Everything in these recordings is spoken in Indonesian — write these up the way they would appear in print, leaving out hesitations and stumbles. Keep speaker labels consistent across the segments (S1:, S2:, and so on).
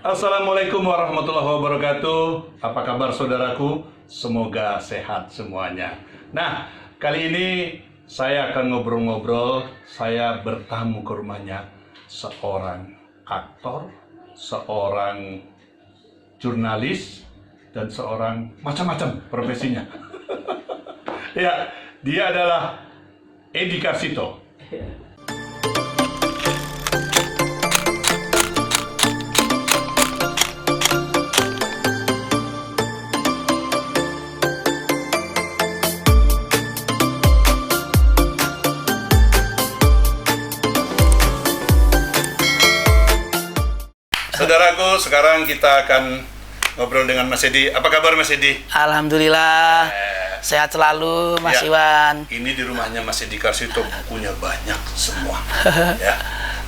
S1: Assalamualaikum warahmatullahi wabarakatuh. Apa kabar saudaraku? Semoga sehat semuanya. Nah, kali ini saya akan ngobrol-ngobrol. Saya bertamu ke rumahnya seorang aktor, seorang jurnalis, dan seorang macam-macam profesinya. Ya, dia adalah Edi Karsito. Saudaraku, sekarang kita akan ngobrol dengan Mas Edi. Apa kabar Mas Edi?
S2: Alhamdulillah, sehat selalu Mas Iwan.
S1: Ini di rumahnya Mas Edi Karsito, bukunya banyak semua. Ya.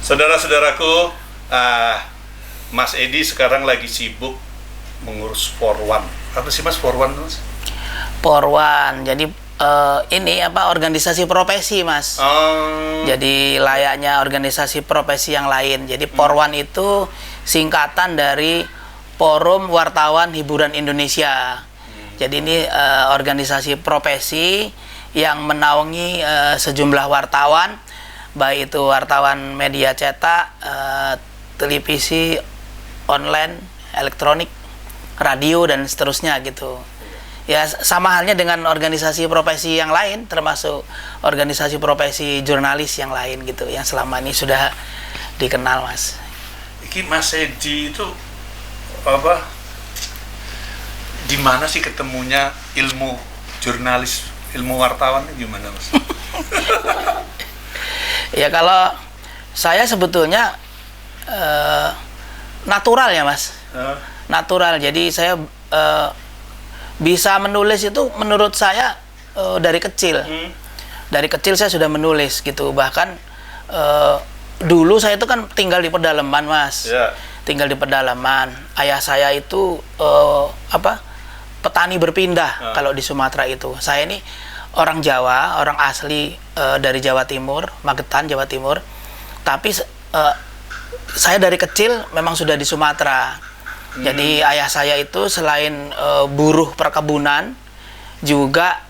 S1: Saudara-saudaraku, Mas Edi sekarang lagi sibuk mengurus Forwan. Apa sih Mas Forwan, Mas?
S2: Porwan, jadi ini organisasi profesi Mas. Jadi layaknya organisasi profesi yang lain. Jadi Porwan itu singkatan dari Forum Wartawan Hiburan Indonesia. Jadi ini organisasi profesi yang menaungi sejumlah wartawan, baik itu wartawan media cetak, televisi, online, elektronik, radio, dan seterusnya gitu. Ya, sama halnya dengan organisasi profesi yang lain, termasuk organisasi profesi jurnalis yang lain gitu, yang selama ini sudah dikenal Mas.
S1: Iki Mas Edi itu apa? Di mana sih ketemunya ilmu jurnalis, ilmu wartawan gimana Mas?
S2: Ya kalau saya sebetulnya natural ya Mas, natural. Jadi saya bisa menulis itu menurut saya dari kecil. Dari kecil saya sudah menulis gitu. Bahkan dulu saya itu kan tinggal di pedalaman Mas. Tinggal di pedalaman. Ayah saya itu petani berpindah kalau di Sumatera itu. Saya ini orang Jawa, orang asli dari Jawa Timur, Magetan, Jawa Timur. Tapi saya dari kecil memang sudah di Sumatera. Jadi ayah saya itu selain buruh perkebunan, juga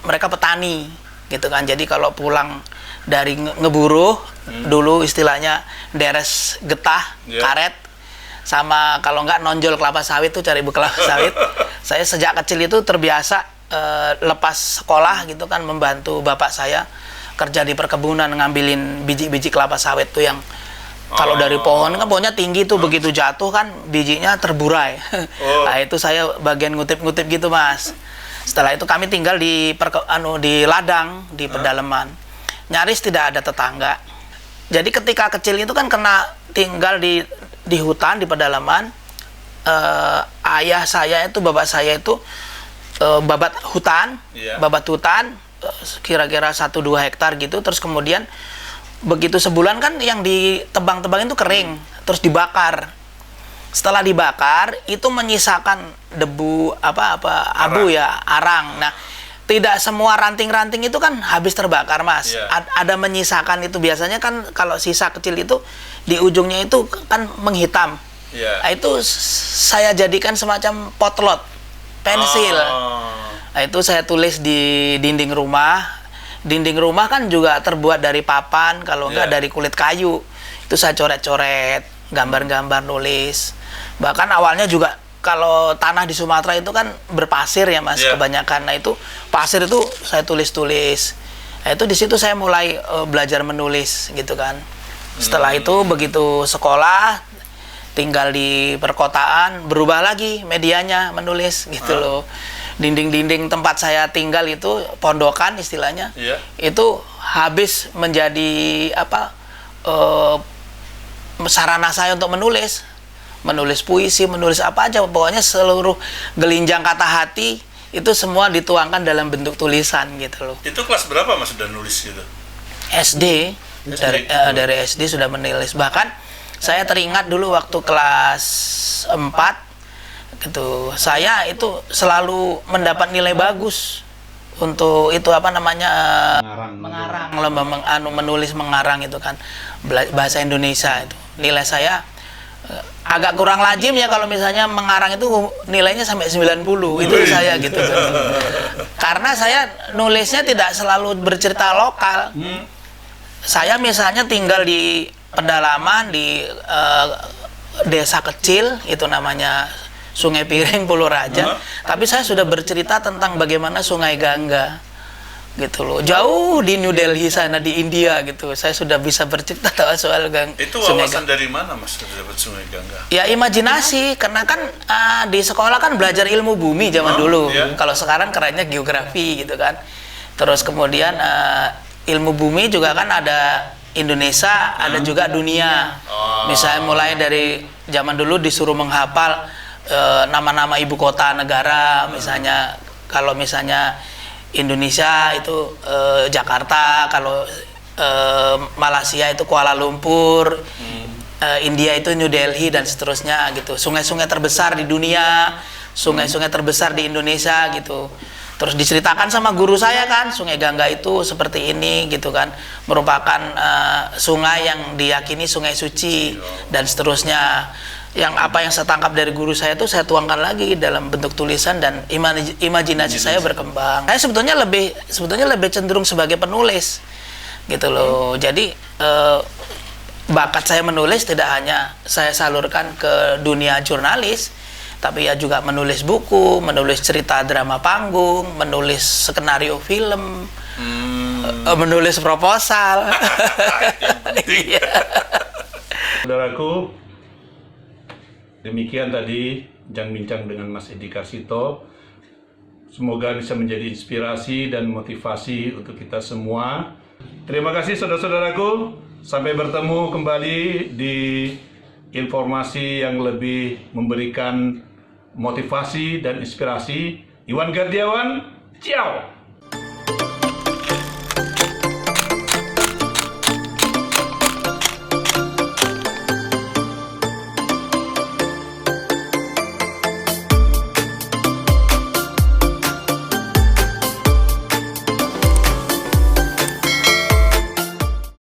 S2: mereka petani, gitu kan. Jadi kalau pulang dari ngeburu, dulu istilahnya deres getah, karet, sama kalau nggak nonjol kelapa sawit tuh cari kelapa sawit. Saya sejak kecil itu terbiasa lepas sekolah gitu kan, membantu bapak saya kerja di perkebunan, ngambilin biji-biji kelapa sawit tuh yang kalau dari pohon kan pohonnya tinggi tuh, begitu jatuh kan bijinya terburai. Nah itu saya bagian ngutip-ngutip gitu Mas. Setelah itu kami tinggal di ladang di pedalaman. Nyaris tidak ada tetangga. Jadi ketika kecil itu kan kena tinggal di hutan di pedalaman. Ayah saya itu, bapak saya itu babat hutan, kira-kira 1-2 hektar gitu. Terus kemudian begitu sebulan kan yang ditebang-tebang itu kering, terus dibakar. Setelah dibakar itu menyisakan debu abu ya, arang. Nah, tidak semua ranting-ranting itu kan habis terbakar Mas. Ada menyisakan itu, biasanya kan kalau sisa kecil itu di ujungnya itu kan menghitam. Nah, itu saya jadikan semacam potlot, pensil. Nah, itu saya tulis di dinding rumah. Dinding rumah kan juga terbuat dari papan, kalau enggak dari kulit kayu. Itu saya coret-coret, gambar-gambar, nulis. Bahkan awalnya juga kalau tanah di Sumatera itu kan berpasir ya Mas, kebanyakan. Nah itu pasir itu saya tulis-tulis. Nah itu di situ saya mulai belajar menulis gitu kan. Setelah itu begitu sekolah, tinggal di perkotaan, berubah lagi medianya menulis gitu loh. Dinding-dinding tempat saya tinggal itu, pondokan istilahnya, itu habis menjadi sarana saya untuk menulis puisi, menulis apa aja, pokoknya seluruh gelinjang kata hati itu semua dituangkan dalam bentuk tulisan gitu loh.
S1: Itu kelas berapa Mas sudah nulis gitu?
S2: SD. Dari SD sudah menulis. Bahkan saya teringat dulu waktu kelas 4 gitu, saya itu selalu mendapat nilai bagus untuk itu mengarang, lomba menulis mengarang itu kan, bahasa Indonesia itu. Nilai saya agak kurang lazim ya kalau misalnya mengarang itu nilainya sampai 90 itu saya gitu. Karena saya nulisnya tidak selalu bercerita lokal. Saya misalnya tinggal di pedalaman di desa kecil itu namanya Sungai Piring Pulau Raja, tapi saya sudah bercerita tentang bagaimana Sungai Gangga gitu loh, jauh di New Delhi sana di India gitu. Saya sudah bisa bercerita soal
S1: Itu
S2: Sungai
S1: wawasan dari mana Mas dapat Sungai Gangga?
S2: Ya imajinasi, karena kan di sekolah kan belajar ilmu bumi zaman dulu. Kalau sekarang kerennya geografi gitu kan. Terus kemudian ilmu bumi juga kan ada Indonesia, ada juga dunia. Misalnya mulai dari zaman dulu disuruh menghafal nama-nama ibu kota negara, misalnya kalau misalnya Indonesia itu Jakarta, kalau Malaysia itu Kuala Lumpur, India itu New Delhi dan seterusnya gitu. Sungai-sungai terbesar di dunia, sungai-sungai terbesar di Indonesia gitu. Terus diceritakan sama guru saya kan, Sungai Gangga itu seperti ini gitu kan, merupakan sungai yang diyakini sungai suci dan seterusnya. Yang apa yang saya tangkap dari guru saya itu saya tuangkan lagi dalam bentuk tulisan dan imajinasi saya berkembang. Saya sebetulnya lebih cenderung sebagai penulis gitu loh. Jadi bakat saya menulis tidak hanya saya salurkan ke dunia jurnalis, tapi ya juga menulis buku, menulis cerita drama panggung, menulis skenario film, menulis proposal.
S1: Saudaraku, demikian tadi bincang-bincang dengan Mas Edi Karsito. Semoga bisa menjadi inspirasi dan motivasi untuk kita semua. Terima kasih saudara-saudaraku. Sampai bertemu kembali di informasi yang lebih memberikan motivasi dan inspirasi. Iwan Gardiawan, ciao!